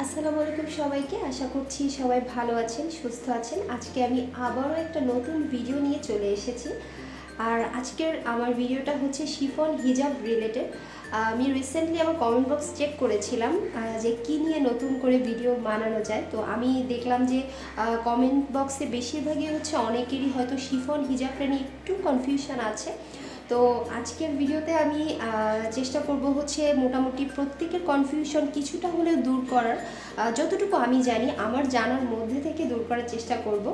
আসসালামু আলাইকুম সবাইকে। আশা করছি সবাই ভালো আছেন, সুস্থ আছেন। আজকে আমি আবারও একটা নতুন ভিডিও নিয়ে চলে এসেছি। আর আজকের আমার ভিডিওটা হচ্ছে শিফন হিজাব রিলেটেড। আমি রিসেন্টলি আমার কমেন্ট বক্স চেক করেছিলাম যে কী নিয়ে নতুন করে ভিডিও বানানো যায়। তো আমি দেখলাম যে কমেন্ট বক্সে বেশিরভাগই হচ্ছে অনেকেরই হয়তো শিফন হিজাবটা নিয়ে একটু কনফিউশন আছে। তো আজকের ভিডিওতে আমি চেষ্টা করব হচ্ছে মোটামুটি প্রত্যেকের কনফিউশন কিছুটা হলেও দূর করার, যতটুকু আমি জানি আমার জানার মধ্যে থেকে দূর করার চেষ্টা করব।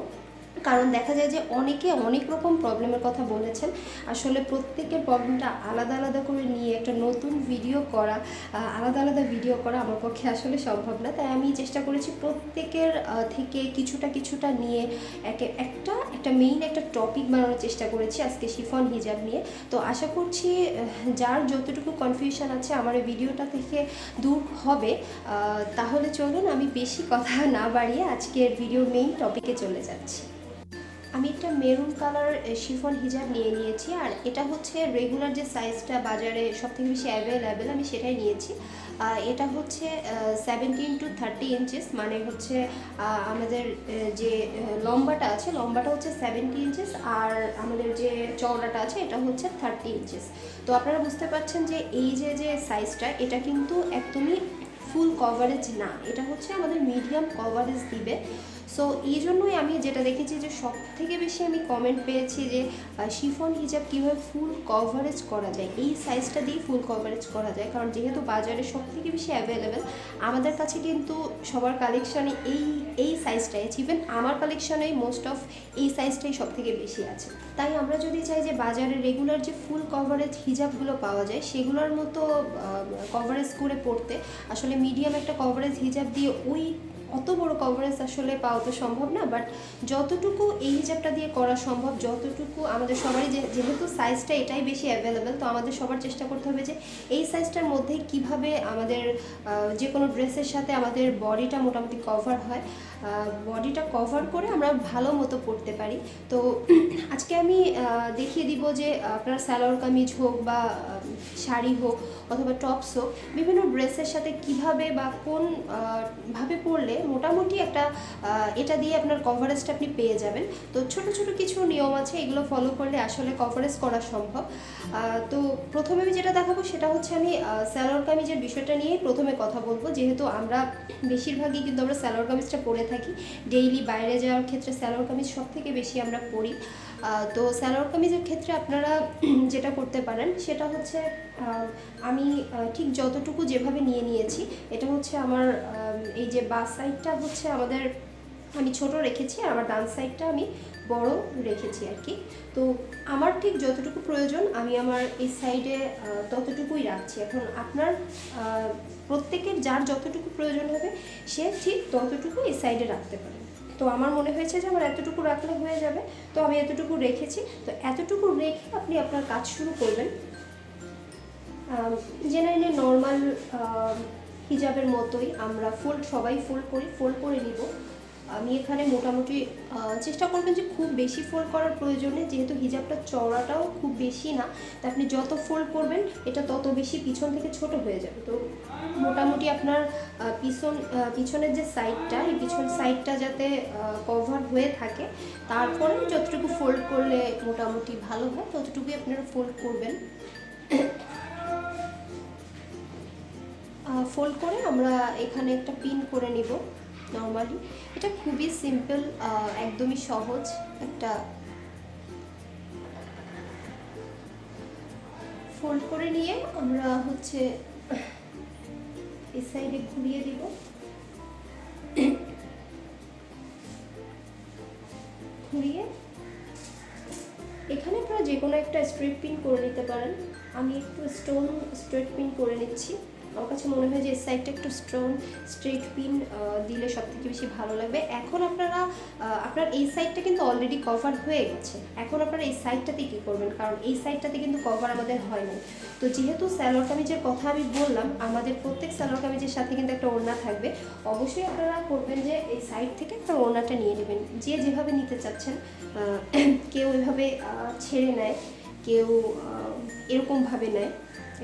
কারণ দেখা যায় যে অনেকে অনেক রকম প্রবলেমের কথা বলেছেন। আসলে প্রত্যেকের প্রবলেমটা আলাদা আলাদা করে নিয়ে একটা নতুন ভিডিও করা, আলাদা আলাদা ভিডিও করা আমার পক্ষে আসলে সম্ভব না। তাই আমি চেষ্টা করেছি প্রত্যেকের থেকে কিছুটা কিছুটা নিয়ে একটা মেইন একটা টপিক বানানোর চেষ্টা করেছি আজকে শিফন হিজাব নিয়ে। তো আশা করছি যার যতটুকু কনফিউশন আছে আমার এই ভিডিওটা থেকে দূর হবে। তাহলে চলুন আমি বেশি কথা না বাড়িয়ে আজকের ভিডিওর মেইন টপিকে চলে যাচ্ছি। আমি একটা মেরুন কালার শিফন হিজাব নিয়ে নিয়েছি, আর এটা হচ্ছে রেগুলার যে সাইজটা বাজারে সবথেকে বেশি অ্যাভেলেবেল আমি সেটাই নিয়েছি। এটা হচ্ছে 17 to 30 ইঞ্চেস, মানে হচ্ছে আমাদের যে লম্বাটা আছে লম্বাটা হচ্ছে 70 ইঞ্চেস, আর আমাদের যে চওড়াটা আছে এটা হচ্ছে 30 ইঞ্চেস। তো আপনারা বুঝতে পারছেন যে এই যে সাইজটা এটা কিন্তু একদমই ফুল কভারেজ না, এটা হচ্ছে আমাদের মিডিয়াম কভারেজ দিবে। সো এই জন্যই আমি যেটা দেখেছি যে সব থেকে বেশি আমি কমেন্ট পেয়েছি যে শিফন হিজাব কীভাবে ফুল কভারেজ করা যায়, এই সাইজটা দিয়ে ফুল কভারেজ করা যায়। কারণ যেহেতু বাজারে সব থেকে বেশি অ্যাভেলেবেল, আমাদের কাছে কিন্তু সবার কালেকশানে এই সাইজটাই আছে। ইভেন আমার কালেকশানে মোস্ট অফ এই সাইজটাই সব থেকে বেশি আছে। তাই আমরা যদি চাই যে বাজারে রেগুলার যে ফুল কভারেজ হিজাবগুলো পাওয়া যায় সেগুলোর মতো কভারেজ করে পড়তে, আসলে মিডিয়াম একটা কভারেজ হিজাব দিয়ে অত বড় কভারেজ আসলে পাওয়া তো সম্ভব না। বাট যতটুকু এই হিজাবটা দিয়ে করা সম্ভব, যতটুকু আমাদের সবারই যেহেতু সাইজটা এটাই বেশি অ্যাভেলেবেল, তো আমাদের সবার চেষ্টা করতে হবে যে এই সাইজটার মধ্যে কিভাবে আমাদের যে কোনো ড্রেসের সাথে আমাদের বডিটা মোটামুটি কভার হয়, বডিটা কভার করে আমরা ভালো মতো পরতে পারি। তো আজকে আমি দেখিয়ে দিব যে আপনার সালোয়ার কামিজ হোক বা শাড়ি হোক অথবা টপস হোক, বিভিন্ন ড্রেসের সাথে কিভাবে বা কোন ভাবে পরলে মোটামুটি একটা এটা দিয়ে আপনার কভারেজটা আপনি পেয়ে যাবেন। তো ছোট ছোট কিছু নিয়ম আছে, এগুলো ফলো করলে আসলে কভারেজ করা সম্ভব। তো প্রথমে আমি যেটা দেখাবো সেটা হচ্ছে আমি সালোয়ার কামিজের বিষয়টা নিয়েই প্রথমে কথা বলবো, যেহেতু আমরা বেশিরভাগই কিন্তু আমরা সালোয়ার কামিজটা পরে থাকি ডেইলি বাইরে যাওয়ার ক্ষেত্রে। সালোয়ার কামিজ সব থেকে বেশি আমরা পরি। তো সালোয়ার কামিজের ক্ষেত্রে আপনারা যেটা করতে পারেন সেটা হচ্ছে আমি ঠিক যতটুকু যেভাবে নিয়েছি, এটা হচ্ছে আমার এই যে বাঁ সাইডটা হচ্ছে আমি ছোট রেখেছি, আর আমার ডান সাইডটা আমি বড় রেখেছি আর কি। তো আমার ঠিক যতটুকু প্রয়োজন আমি আমার এই সাইডে ততটুকুই রাখছি। এখন আপনার প্রত্যেকের যার যতটুকু প্রয়োজন হবে সে ঠিক ততটুকু এই সাইডে রাখতে পারে। তো আমার মনে হয়েছে যে আমার এতটুকু রাখলে হয়ে যাবে, তো আমি এতটুকু রেখেছি। তো এতটুকু রেখে আপনি আপনার কাজ শুরু করবেন। জেনারেলি নর্মাল হিজাবের মতোই আমরা সবাই ফোল্ড করে নিব। আমি এখানে মোটামুটি চেষ্টা করবেন যে খুব বেশি ফোল্ড করার প্রয়োজনে, যেহেতু হিজাবটা চওড়াটাও খুব বেশি না, তো আপনি যত ফোল্ড করবেন এটা তত বেশি পিছন থেকে ছোট হয়ে যাবে। তো মোটামুটি আপনার পিছনের যে সাইডটা, এই পিছন সাইডটা যাতে কভার হয়ে থাকে, তারপরে যতটুকু ফোল্ড করলে মোটামুটি ভালো হয় ততটুকুই আপনারা ফোল্ড করবেন। ফোল্ড করে আমরা এখানে একটা পিন করে নিব। নর্মালি এটা খুবই সিম্পল, একদমই সহজ একটা। ফোল্ড করে নিয়ে আমরা হচ্ছে এই সাইডে ঘুরিয়ে দিব। ঘুরিয়ে এখানে আপনারা যে কোনো একটা স্ট্রেট পিন করে নিতে পারেন। আমি একটু স্টোন স্ট্রেট পিন করে নিচ্ছি। আমার কাছে মনে হয় যে এই সাইডটা একটু স্ট্রেট পিন দিলে সব থেকে বেশি ভালো লাগবে। এখন আপনার এই সাইডটা কিন্তু অলরেডি কভার হয়ে গেছে। এখন আপনারা এই সাইডটাতে কী করবেন, কারণ এই সাইডটাতে কিন্তু কভার আমাদের হয়নি। তো যেহেতু সালোয়ার কামিজের কথা আমি বললাম, আমাদের প্রত্যেক সালোয়ার কামিজের সাথে কিন্তু একটা ওড়না থাকবে। অবশ্যই আপনারা করবেন যে এই সাইড থেকে একটা ওড়নাটা নিয়ে নেবেন, যে যেভাবে নিতে চাচ্ছেন। কেউ এভাবে ছেড়ে নেয়, কেউ এরকমভাবে নেয়।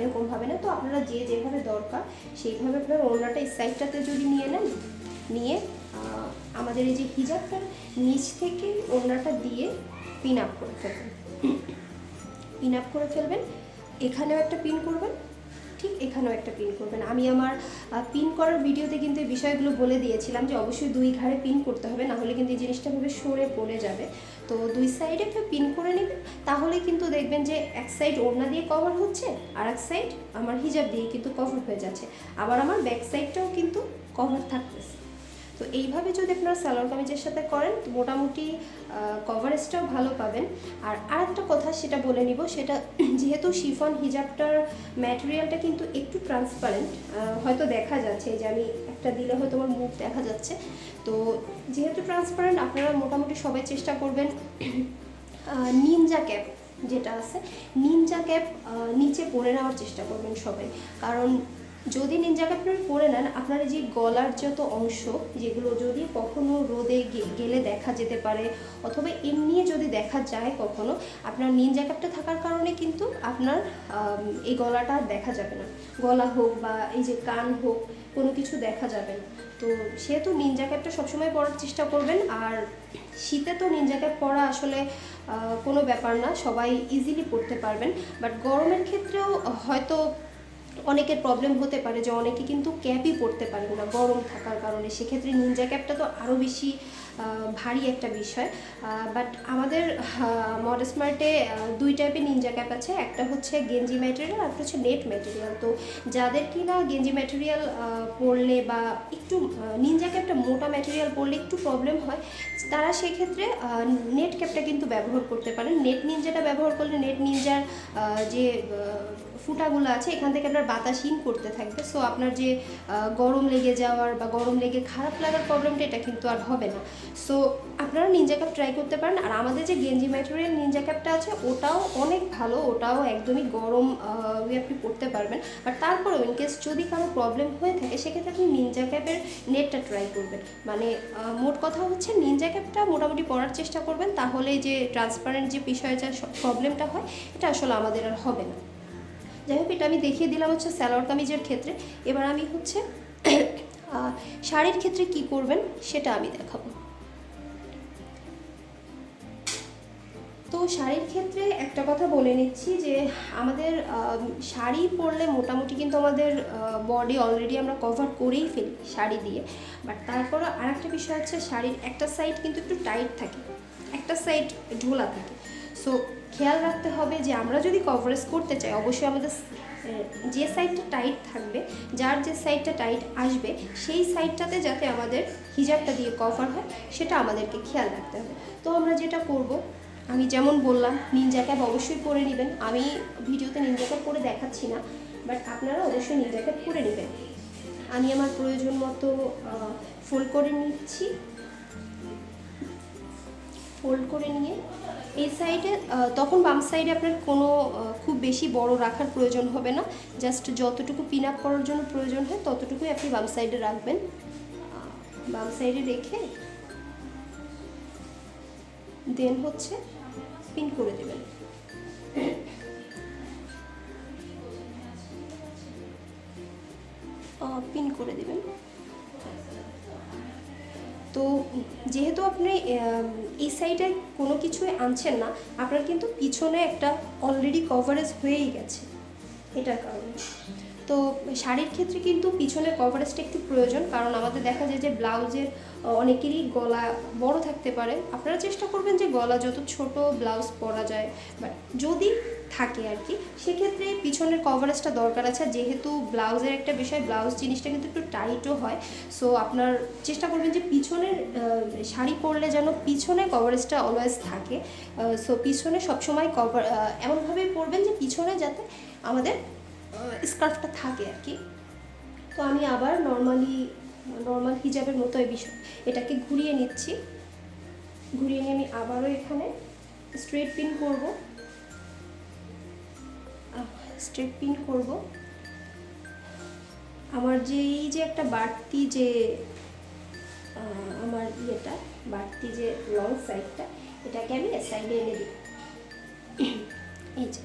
এরকমভাবে না। তো আপনারা যে যেভাবে দরকার সেইভাবে আপনারা ওড়নাটা এই সাইডটাতে যদি নিয়ে নেন, নিয়ে আমাদের এই যে হিজাবটার নিচ থেকে ওড়নাটা দিয়ে পিন আপ করে ফেলবেন। পিন আপ করে ফেলবেন, এখানেও একটা পিন করবেন, ঠিক এখানেও একটা পিন করবেন। আমি আমার পিন করার ভিডিওতে কিন্তু এই বিষয়গুলো বলে দিয়েছিলাম যে অবশ্যই 2 ঘাড়ে পিন করতে হবে, নাহলে কিন্তু এই জিনিসটা ভাবে সরে পড়ে যাবে। তো 2 সাইডে একটা পিন করে নেবেন, তাহলে কিন্তু দেখবেন যে এক সাইড ওড়না দিয়ে কভার হচ্ছে আর এক সাইড আমার হিজাব দিয়ে কিন্তু কভার হয়ে যাচ্ছে, আবার আমার ব্যাক সাইডটাও কিন্তু কভার থাকতেছে। তো এইভাবে যদি আপনারা সালোয়ার কামিজের সাথে করেন তো মোটামুটি কভারেজটাও ভালো পাবেন। আর আরেকটা কথা সেটা বলে নিব, সেটা যেহেতু শিফন হিজাবটার ম্যাটেরিয়ালটা কিন্তু একটু ট্রান্সপারেন্ট, হয়তো দেখা যাচ্ছে যে আমি একটা দিলে হয়তো আমার মুখ দেখা যাচ্ছে। তো যেহেতু ট্রান্সপারেন্ট আপনারা মোটামুটি সবাই চেষ্টা করবেন নিনজা ক্যাপ যেটা আছে, নিনজা ক্যাপ নিচে পরে নেওয়ার চেষ্টা করবেন সবাই। কারণ যদি নিনজা ক্যাপ পরে নেন, আপনার যে গলার যত অংশ যেগুলো যদি কখনো রোদে গেলে দেখা যেতে পারে অথবা এমনি যদি দেখা যায় কখনো, আপনার নিনজা ক্যাপটা থাকার কারণে কিন্তু আপনার এই গলাটা দেখা যাবে না। গলা হোক বা এই যে কান হোক, কোনো কিছু দেখা যাবে না। তো সেহেতু নিনজা ক্যাপটা সবসময় পরার চেষ্টা করবেন। আর শীতে তো নিনজা ক্যাপ পরা আসলে কোনো ব্যাপার না, সবাই ইজিলি পরতে পারবেন। বাট গরমের ক্ষেত্রেও হয়তো অনেকের প্রবলেম হতে পারে যে অনেকে কিন্তু ক্যাপই পরতে পারবে না গরম থাকার কারণে, সেক্ষেত্রে নিনজা ক্যাপটা তো আরও বেশি ভারী একটা বিষয়। বাট আমাদের মডেল স্মার্টে 2 টাইপের নিনজা ক্যাপ আছে, একটা হচ্ছে গেঞ্জি ম্যাটেরিয়াল আর একটা হচ্ছে নেট ম্যাটেরিয়াল। তো যাদের কিনা গেঞ্জি ম্যাটেরিয়াল পরলে বা একটু নিনজা ক্যাপটা মোটা ম্যাটেরিয়াল পরলে একটু প্রবলেম হয়, তারা সেক্ষেত্রে নেট ক্যাপটা কিন্তু ব্যবহার করতে পারেন। নেট নিনজাটা ব্যবহার করলে নেট নিনজার যে ফুটাগুলো আছে এখান থেকে আপনার বাতাস ইন করতে থাকবে, সো আপনার যে গরম লেগে যাওয়ার বা গরম লেগে খারাপ লাগার প্রবলেমটা এটা কিন্তু আর হবে না। সো আপনারা নিনজা ক্যাপ ট্রাই করতে পারেন। আর আমাদের যে গেঞ্জি ম্যাটেরিয়াল নিনজা ক্যাপটা আছে ওটাও অনেক ভালো, ওটাও একদমই গরম আপনি পরতে পারবেন। বাট তারপরেও ইনকেস যদি কারো প্রবলেম হয়ে থাকে সেক্ষেত্রে আপনি নিনজা ক্যাপের নেটটা ট্রাই করবেন। মানে মোট কথা হচ্ছে নিনজা ক্যাপটা মোটামুটি পরার চেষ্টা করবেন, তাহলে যে ট্রান্সপারেন্ট যে বিষয়ে যা প্রবলেমটা হয় এটা আসলে আমাদের আর হবে না। যাই হোক, এটা আমি দেখিয়ে দিলাম হচ্ছে সালোয়ার কামিজের ক্ষেত্রে। এবার আমি হচ্ছে শাড়ির ক্ষেত্রে কি করবেন সেটা আমি দেখাবো। তো শাড়ির ক্ষেত্রে একটা কথা বলে নিচ্ছি যে আমাদের শাড়ি পরলে মোটামুটি কিন্তু আমাদের বডি অলরেডি আমরা কভার করেই ফেলি শাড়ি দিয়ে। বাট তারপরও আরেকটা বিষয় হচ্ছে শাড়ির একটা সাইড কিন্তু একটু টাইট থাকে, একটা সাইড ঢোলা থাকে। সো খেয়াল রাখতে হবে যে আমরা যদি কভারেজ করতে চাই অবশ্যই আমাদের যে সাইডটা টাইট থাকবে, যার যে সাইডটা টাইট আসবে সেই সাইডটাতে যাতে আমাদের হিজাবটা দিয়ে কভার হয় সেটা আমাদেরকে খেয়াল রাখতে হবে। তো আমরা যেটা করব, আমি যেমন বললাম নিনজা ক্যাপ অবশ্যই পরে নেবেন। আমি ভিডিওতে নিনজা ক্যাপ পরে দেখাচ্ছি না, বাট আপনারা অবশ্যই নিনজা ক্যাপ পরে নেবেন। আমি আমার প্রয়োজন মতো ফোল্ড করে নিচ্ছি। ফোল্ড করে নিয়ে এই সাইডে, তখন বাম সাইডে আপনার কোনো খুব বেশি বড় রাখার প্রয়োজন হবে না, জাস্ট যতটুকু পিন আপ করার জন্য প্রয়োজন হয় ততটুকুই আপনি বাম সাইডে রাখবেন। বাম সাইডে রেখে দেন হচ্ছে পিন করে দেবেন। পিন করে দেবেন। তো যেহেতু আপনি এই সাইডে কোনো কিছুই আনছেন না, আপনার কিন্তু পিছনে একটা অলরেডি কভারেজ হয়েই গেছে এটার কারণে। তো শাড়ির ক্ষেত্রে কিন্তু পিছনের কভারেজটা একটু প্রয়োজন, কারণ আমাদের দেখা যায় যে ব্লাউজের অনেকেরই গলা বড় থাকতে পারে। আপনারা চেষ্টা করবেন যে গলা যত ছোট ব্লাউজ পরা যায়, বাট যদি থাকে আর কি, সেক্ষেত্রে পিছনের কভারেজটা দরকার আছে। যেহেতু ব্লাউজের একটা বিষয়, ব্লাউজ জিনিসটা কিন্তু একটু টাইটও হয়, সো আপনার চেষ্টা করবেন যে পিছনের শাড়ি পরলে যেন পিছনে কভারেজটা অলওয়েজ থাকে। সো পিছনে সবসময় কভার এমনভাবে পরবেন যে পিছনে যাতে আমাদের স্কার্ফটা থাকে আর কি। তো আমি আবার নর্মাল হিজাবের মতো এই বিষয় এটাকে ঘুরিয়ে নিচ্ছি। ঘুরিয়ে নিয়ে আমি আবারও এখানে স্ট্রেট পিন করব। আমার যে এই যে একটা বাড়তি যে আমার বাড়তি যে লং সাইডটা, এটাকে আমি সাইডে এনে দিই। এই যে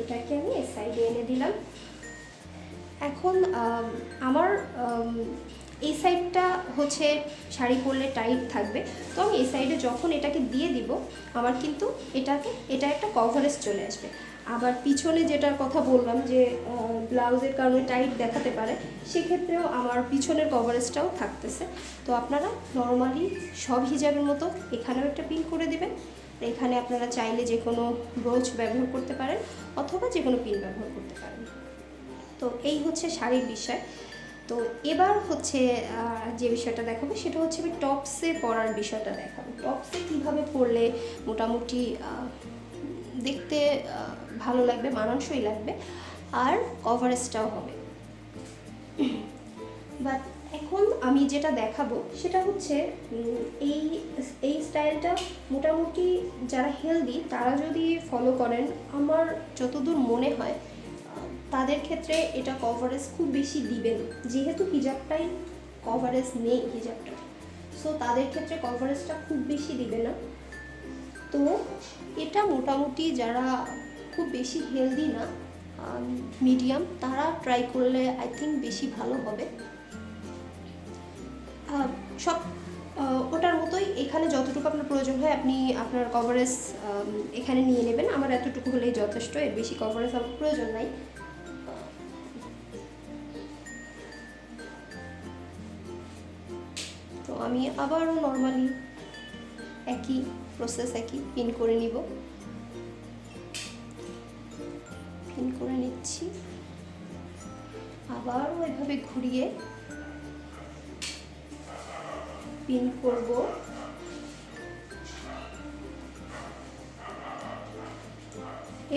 এটাকে আমি এই সাইডে এনে দিলাম। এখন আমার এই সাইডটা হচ্ছে শাড়ি পরলে টাইট থাকবে, তো আমি এই সাইডে যখন এটাকে দিয়ে দিব আমার কিন্তু এটা একটা কভারেজ চলে আসবে। আবার পিছনে যেটার কথা বললাম যে ব্লাউজের কারণে টাইট দেখাতে পারে, সেক্ষেত্রেও আমার পিছনের কভারেজটাও থাকতেছে। তো আপনারা নর্মালি সব হিজাবের মতো এখানেও একটা পিন করে দিবেন। এখানে আপনারা চাইলে যে কোনো ব্রোচ ব্যবহার করতে পারেন অথবা যে কোনো পিন ব্যবহার করতে পারেন। তো এই হচ্ছে শাড়ির বিষয়। তো এবার হচ্ছে যে বিষয়টা দেখাবো সেটা হচ্ছে আমি টপসে পরার বিষয়টা দেখাবো। টপসে কীভাবে পরলে মোটামুটি দেখতে ভালো লাগবে, মানানসই লাগবে, আর কভারেজটাও হবে। বাট এখন আমি যেটা দেখাবো সেটা হচ্ছে এই স্টাইলটা মোটামুটি যারা হেলদি তারা যদি ফলো করেন, আমার যতদূর মনে হয় তাদের ক্ষেত্রে এটা কভারেজ খুব বেশি দিবেন, যেহেতু হিজাবটাই কভারেজ নেই হিজাবটা, সো তাদের ক্ষেত্রে কভারেজটা খুব বেশি দিবে না। তো এটা মোটামুটি যারা খুব বেশি হেলদি না, মিডিয়াম, তারা ট্রাই করলে আই থিঙ্ক বেশি ভালো হবে। সব ওটার মতোই এখানে যতটুকু আপনার প্রয়োজন হয় আপনি আপনার কভারেজ এখানে নিয়ে নেবেন। আমার এতটুকু হলেই যথেষ্ট, এর বেশি কভারেজ আমার প্রয়োজন নাই। তো আমি আবারও নর্মালি একই প্রসেস, একই পিন করে নিব, পিন করে নিচ্ছি, আবারও এভাবে ঘুরিয়ে পিন করব।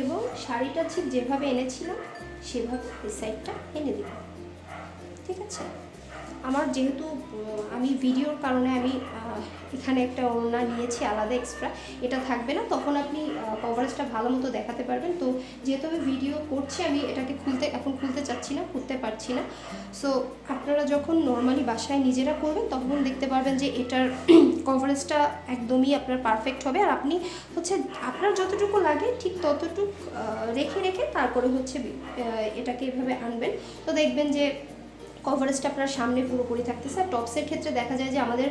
এবং শাড়িটা ঠিক যেভাবে এনেছিলাম সেভাবে এই সাইডটা এনে দিব, ঠিক আছে। আমার যেহেতু আমি ভিডিওর কারণে আমি এখানে একটা ওড়না নিয়েছি আলাদা এক্সট্রা, এটা থাকবে না, তখন আপনি কভারেজটা ভালো মতো দেখাতে পারবেন। তো যেহেতু আমি ভিডিও করছি, আমি এটাকে এখন খুলতে চাচ্ছি না, খুলতে পারছি না। সো আপনারা যখন নর্মালি বাসায় নিজেরা করবেন তখন দেখতে পারবেন যে এটার কভারেজটা একদমই আপনার পারফেক্ট হবে। আর আপনি হচ্ছে আপনার যতটুকু লাগে ঠিক ততটুকু রেখে রেখে তারপরে হচ্ছে এটাকে এভাবে আনবেন। তো দেখবেন যে কভারেজটা আপনার সামনে পুরোপুরি থাকতেছে। আর টপসের ক্ষেত্রে দেখা যায় যে আমাদের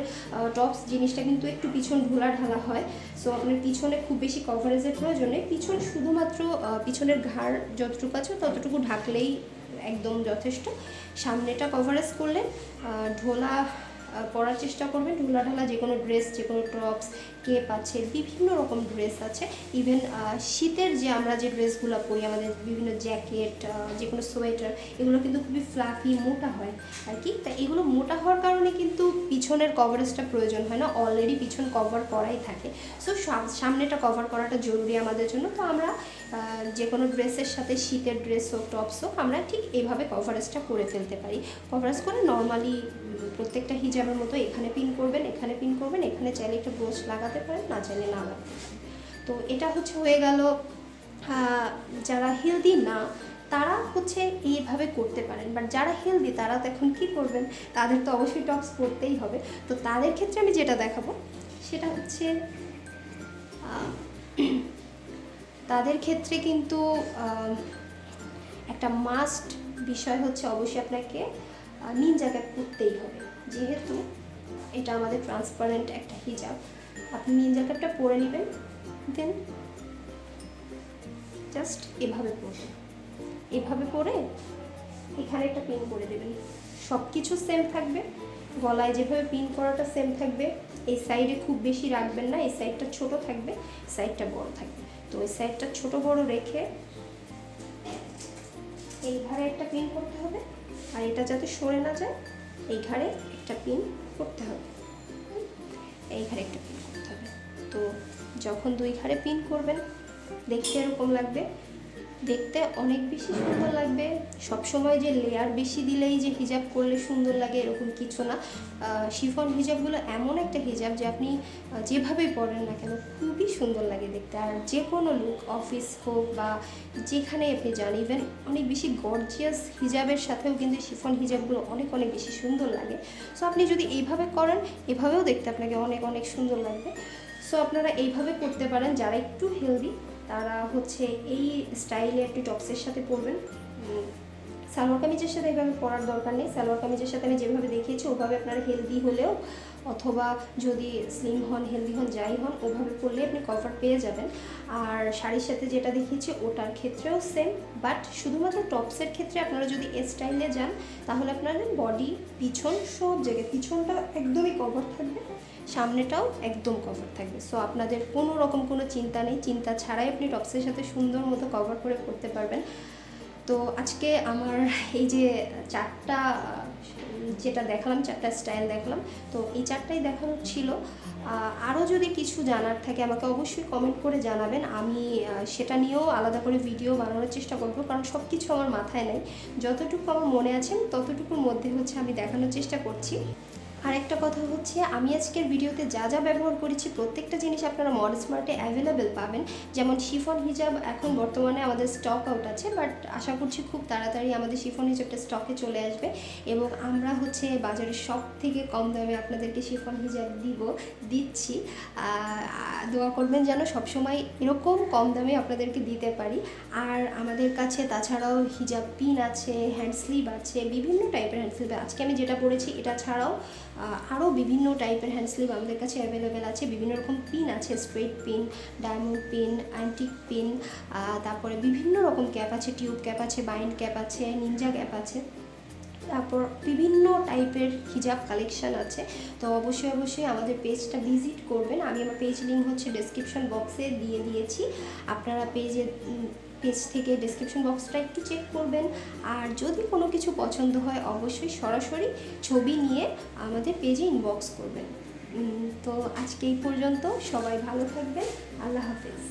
টপস জিনিসটা কিন্তু একটু পিছন ঢোলা ঢালা হয়, সো আপনার পিছনে খুব বেশি কভারেজের প্রয়োজন নেই। পিছন শুধুমাত্র পিছনের ঘাড় যতটুকু আছে ততটুকু ঢাকলেই একদম যথেষ্ট। সামনেটা কভারেজ করলে ঢোলা পরার চেষ্টা করবেন, ঢোলা ঢালা যে কোনো ড্রেস, যে কোনো টপস, কেপ আছে, বিভিন্ন রকম ড্রেস আছে। ইভেন শীতের যে আমরা যে ড্রেসগুলো পরি, আমাদের বিভিন্ন জ্যাকেট, যে কোনো সোয়েটার, এগুলো কিন্তু খুবই ফ্লাফি, মোটা হয় আর কি। তা এগুলো মোটা হওয়ার কারণে কিন্তু পিছনের কভারেজটা প্রয়োজন হয় না, অলরেডি পিছন কভার করাই থাকে। সো সামনেটা কভার করাটা জরুরি আমাদের জন্য। তো আমরা যে কোনো ড্রেসের সাথে, শীতের ড্রেস হোক, টপস হোক, আমরা ঠিক এভাবে কভারেজটা করে ফেলতে পারি। কভারেজ করে নর্মালি প্রত্যেকটা হিজাবের মতো এখানে পিন করবেন, এখানে পিন করবেন, এখানে চাইলে একটা ব্রোচ লাগাতে পারেন, না চাইলে না লাগাতে পারেন। তো এটা হচ্ছে হয়ে গেল। যারা হেলদি না তারা হচ্ছে এইভাবে করতে পারেন, বাট যারা হেলদি তারা তো এখন কী করবেন, তাদের তো অবশ্যই টপস করতেই হবে। তো তাদের ক্ষেত্রে আমি যেটা দেখাবো সেটা হচ্ছে তাদের ক্ষেত্রে কিন্তু একটা মাস্ট বিষয় হচ্ছে অবশ্যই আপনাকে নিনজা ক্যাপ করতেই হবে। যেহেতু এটা আমাদের ট্রান্সপারেন্ট একটা হিজাব, আপনি নিনজা ক্যাপটা পরে নেবেন, দেন জাস্ট এভাবে পরবেন। এভাবে পরে এখানে একটা পিন করে দেবেন, সব কিছু সেম থাকবে। গলায় যেভাবে পিন করাটা সেম থাকবে। এই সাইডে খুব বেশি রাখবেন না, এই সাইডটা ছোট থাকবে, সাইডটা বড় থাকবে। তো এই সাইডটা ছোট বড় রেখে এই ঘাড়ে একটা পিন করতে হবে, আর এটা যাতে সরে না যায় এই ঘাড়ে একটা পিন করতে হবে, এই ঘাড়ে একটা পিন করতে হবে। তো যখন দুই ঘাড়ে পিন করবেন দেখতে এরকম লাগবে, দেখতে অনেক বেশি সুন্দর লাগবে। সবসময় যে লেয়ার বেশি দিলেই যে হিজাব করলে সুন্দর লাগে এরকম কিছু না। শিফন হিজাবগুলো এমন একটা হিজাব যে আপনি যেভাবেই পরেন না কেন খুবই সুন্দর লাগে দেখতে। আর যে কোনো লুক, অফিস হোক বা যেখানে আপনি যান, ইভেন অনেক বেশি গর্জিয়াস হিজাবের সাথেও কিন্তু শিফন হিজাবগুলো অনেক অনেক বেশি সুন্দর লাগে। সো আপনি যদি এইভাবে করেন, এভাবেও দেখতে আপনাকে অনেক অনেক সুন্দর লাগবে। সো আপনারা এইভাবে করতে পারেন যারা একটু হেলদি তারা হচ্ছে এই স্টাইলে একটি টপসের সাথে পরবেন। সালোয়ার কামিজের সাথে এভাবে পরার দরকার নেই। সালোয়ার কামিজের সাথে আমি যেভাবে দেখিয়েছি ওভাবে আপনারা হেলদি হলেও অথবা যদি স্লিম হন, হেলদি হন, যাই হন, ওভাবে পরলে আপনি কভার পেয়ে যাবেন। আর শাড়ির সাথে যেটা দেখিয়েছি ওটার ক্ষেত্রেও সেম, বাট শুধুমাত্র টপসের ক্ষেত্রে আপনারা যদি এই স্টাইলে যান তাহলে আপনাদের বডি, পিছন সব জায়গায়, পিছনটা একদমই কভার থাকবে, সামনেটাও একদম কভার থাকবে। সো আপনাদের কোনো রকম কোনো চিন্তা নেই, চিন্তা ছাড়াই আপনি টপসের সাথে সুন্দর মতো কভার করে পরতে পারবেন। তো আজকে আমার এই যে চারটা যেটা দেখালাম, চারটা স্টাইল দেখালাম, তো এই চারটাই দেখানো ছিল। আরও যদি কিছু জানার থাকে আমাকে অবশ্যই কমেন্ট করে জানাবেন, আমি সেটা নিয়েও আলাদা করে ভিডিও বানানোর চেষ্টা করবো, কারণ সব কিছু আমার মাথায় নেই, যতটুকু আমার মনে আছে ততটুকুর মধ্যে হচ্ছে আমি দেখানোর চেষ্টা করছি। আরেকটা কথা হচ্ছে, আমি আজকের ভিডিওতে যা যা ব্যবহার করেছি প্রত্যেকটা জিনিস আপনারা স্মার্টে অ্যাভেলেবেল পাবেন। যেমন শিফন হিজাব এখন বর্তমানে আমাদের স্টক আউট আছে, বাট আশা করছি খুব তাড়াতাড়ি আমাদের শিফন হিজাবটা স্টকে চলে আসবে এবং আমরা হচ্ছে বাজারের সব থেকে কম দামে আপনাদেরকে শিফন হিজাব দিচ্ছি। দোয়া করবেন যেন সবসময় এরকম কম দামে আপনাদেরকে দিতে পারি। আর আমাদের কাছে তাছাড়াও হিজাব পিন আছে, হ্যান্ড স্লিভ আছে, বিভিন্ন টাইপের হ্যান্ড স্লিভ। আজকে আমি যেটা পরেছি এটা ছাড়াও আরও বিভিন্ন টাইপের হ্যান্ড স্লিভ আমাদের কাছে অ্যাভেলেবেল আছে। বিভিন্ন রকম পিন আছে, straight pin, diamond pin, antique pin, তারপরে বিভিন্ন রকম ক্যাপ আছে, টিউব ক্যাপ আছে, বাইন্ড ক্যাপ আছে, নিনজা ক্যাপ আছে, তারপর বিভিন্ন টাইপের হিজাব কালেকশান আছে। তো অবশ্যই আমাদের পেজটা ভিজিট করবেন। আমি আমার পেজ লিঙ্ক হচ্ছে ডেসক্রিপশন বক্সে দিয়ে দিয়েছি, আপনারা পেজ থেকে ডেসক্রিপশন বক্সটা একটু চেক করবেন। আর যদি কোনো কিছু পছন্দ হয় অবশ্যই সরাসরি ছবি নিয়ে আমাদের পেজে ইনবক্স করবেন। তো আজকে এই পর্যন্ত, সবাই ভালো থাকবেন, আল্লাহ হাফেজ।